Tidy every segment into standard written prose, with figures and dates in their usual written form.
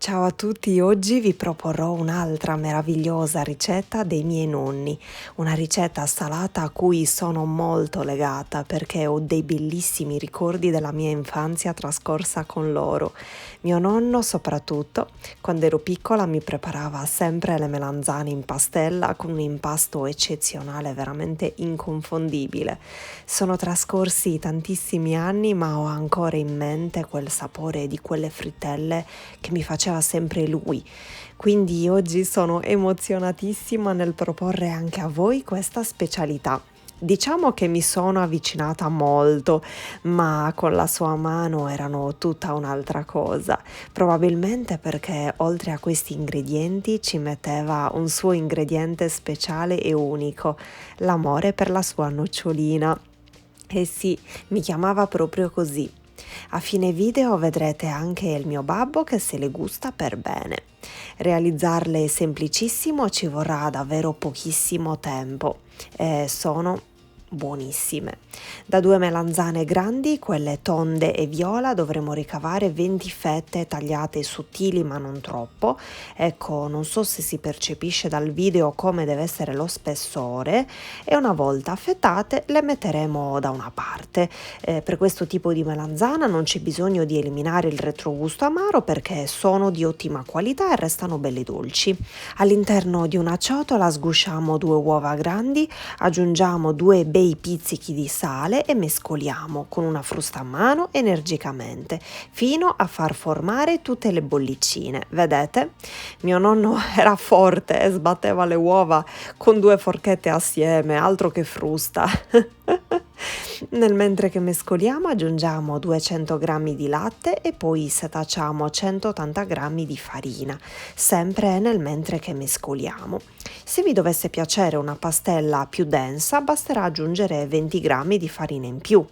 Ciao a tutti, oggi vi proporrò un'altra meravigliosa ricetta dei miei nonni, una ricetta salata a cui sono molto legata perché ho dei bellissimi ricordi della mia infanzia trascorsa con loro. Mio nonno, soprattutto, quando ero piccola mi preparava sempre le melanzane in pastella con un impasto eccezionale, veramente inconfondibile. Sono trascorsi tantissimi anni, ma ho ancora in mente quel sapore di quelle frittelle che mi faceva sempre lui. Quindi oggi sono emozionatissima nel proporre anche a voi questa specialità. Diciamo che mi sono avvicinata molto, ma con la sua mano erano tutta un'altra cosa. Probabilmente perché oltre a questi ingredienti ci metteva un suo ingrediente speciale e unico, l'amore per la sua nocciolina. Eh sì, mi chiamava proprio così. A fine video vedrete anche il mio babbo che se le gusta per bene. Realizzarle è semplicissimo, ci vorrà davvero pochissimo tempo e sono buonissime. Da 2 melanzane grandi, quelle tonde e viola, dovremo ricavare 20 fette tagliate sottili ma non troppo. Ecco, non so se si percepisce dal video come deve essere lo spessore, e una volta affettate le metteremo da una parte. Per questo tipo di melanzana non c'è bisogno di eliminare il retrogusto amaro perché sono di ottima qualità e restano belle dolci. All'interno di una ciotola sgusciamo 2 uova grandi, aggiungiamo 2 bei pizzichi di sale e mescoliamo con una frusta a mano energicamente fino a far formare tutte le bollicine. Vedete? Mio nonno era forte e sbatteva le uova con 2 forchette assieme, altro che frusta. Nel mentre che mescoliamo aggiungiamo 200 g di latte e poi setacciamo 180 g di farina, sempre nel mentre che mescoliamo. Se vi dovesse piacere una pastella più densa, basterà aggiungere 20 g di farina in più.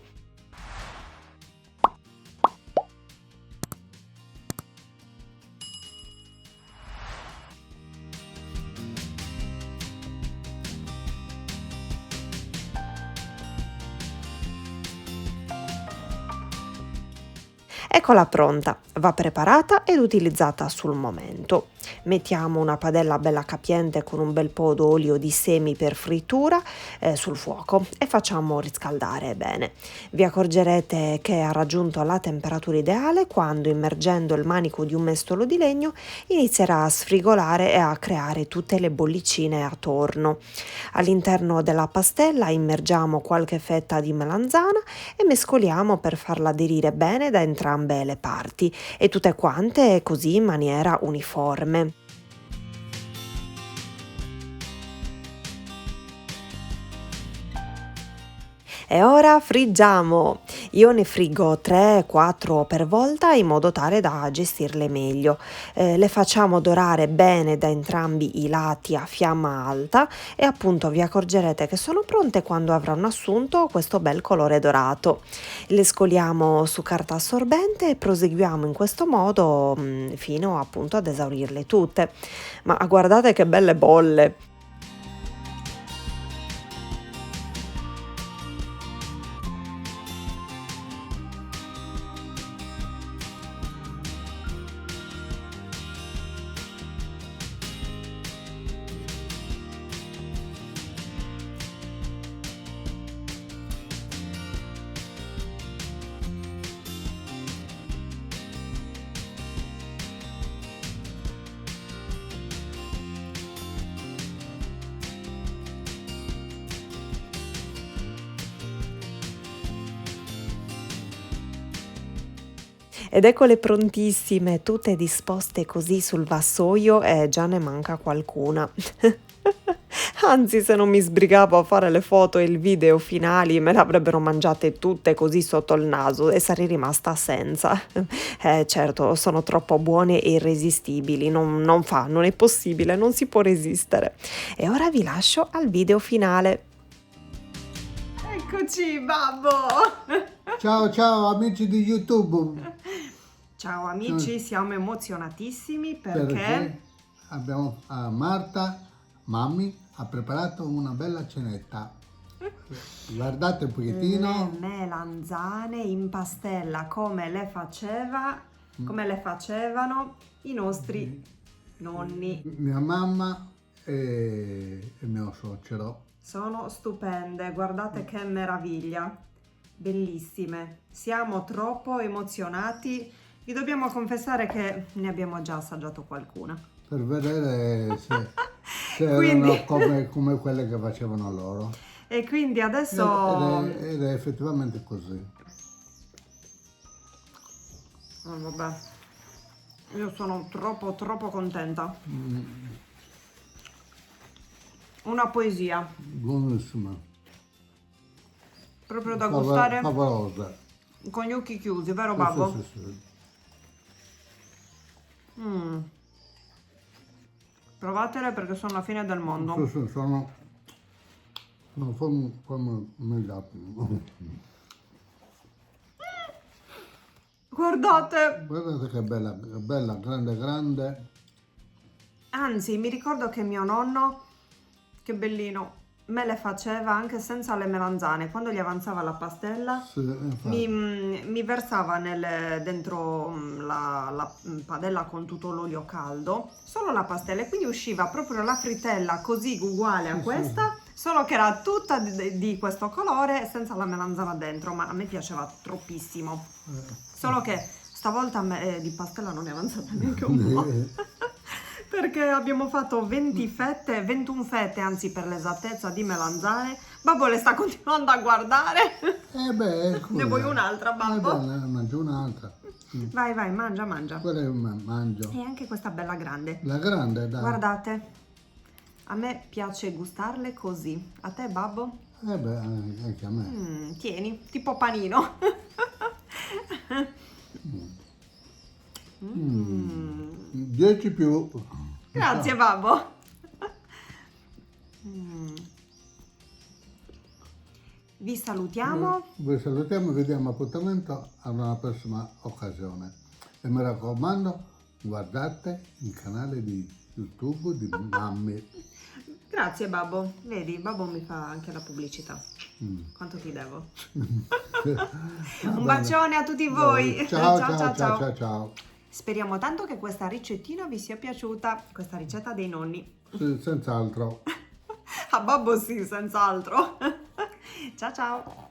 Eccola pronta, va preparata ed utilizzata sul momento. Mettiamo una padella bella capiente con un bel po' d'olio di semi per frittura sul fuoco e facciamo riscaldare bene. Vi accorgerete che ha raggiunto la temperatura ideale quando, immergendo il manico di un mestolo di legno, inizierà a sfrigolare e a creare tutte le bollicine attorno. All'interno della pastella immergiamo qualche fetta di melanzana e mescoliamo per farla aderire bene da entrambe le parti e tutte quante così in maniera uniforme. E ora friggiamo. Io ne friggo 3-4 per volta in modo tale da gestirle meglio. Le facciamo dorare bene da entrambi i lati a fiamma alta e appunto vi accorgerete che sono pronte quando avranno assunto questo bel colore dorato. Le scoliamo su carta assorbente e proseguiamo in questo modo fino appunto ad esaurirle tutte. Ma guardate che belle bolle! Ed eccole prontissime, tutte disposte così sul vassoio e già ne manca qualcuna. Anzi, se non mi sbrigavo a fare le foto e il video finali, me le avrebbero mangiate tutte così sotto il naso e sarei rimasta senza. Certo, sono troppo buone e irresistibili, non è possibile, non si può resistere. E ora vi lascio al video finale. Eccoci, babbo! Ciao ciao amici di YouTube, Ciao amici, siamo emozionatissimi perché perché abbiamo Marta, mammi, ha preparato una bella cenetta. Guardate un le pochettino, melanzane in pastella come le facevano i nostri nonni. Mia mamma e mio suocero. Sono stupende, guardate che meraviglia, bellissime. Siamo troppo emozionati. Vi dobbiamo confessare che ne abbiamo già assaggiato qualcuna. Per vedere se Quindi- erano come quelle che facevano loro. E quindi adesso... Ed è effettivamente così. Oh, vabbè, io sono troppo contenta. Una poesia, Buonissima. proprio da gustare Favolosa. con gli occhi chiusi, vero Sì, babbo? sì, sì. Provatele perché sono la fine del mondo. Sì, sono come i gatti. Guardate, Guardate che bella, grande. anzi mi ricordo che mio nonno, che bellino, me le faceva anche senza le melanzane. Quando gli avanzava la pastella Sì, infatti. mi versava dentro la padella con tutto l'olio caldo, solo la pastella, e quindi usciva proprio la fritella così uguale a Sì, questa, solo che era tutta di questo colore senza la melanzana dentro, ma a me piaceva troppissimo. Solo che stavolta di pastella non è avanzata neanche un po'. Perché abbiamo fatto 20 fette, 21 fette, anzi per l'esattezza, di melanzane. Babbo le sta continuando a guardare. Scusa. Ne vuoi un'altra, babbo? Ne mangio un'altra. Vai, mangia. Quella io mangio. E anche questa bella grande. La grande, dai. Guardate, a me piace gustarle così. A te, babbo? Anche a me. Tieni, tipo panino. 10 più. Grazie, babbo. Vi salutiamo. Vi salutiamo e vi diamo appuntamento a una prossima occasione. E mi raccomando, guardate il canale di YouTube di Mammi. Grazie, babbo. Vedi, babbo mi fa anche la pubblicità. Quanto ti devo? Un bacione a tutti voi. Ciao. Speriamo tanto che questa ricettina vi sia piaciuta, questa ricetta dei nonni. Sì, senz'altro. A babbo sì, senz'altro. Ciao.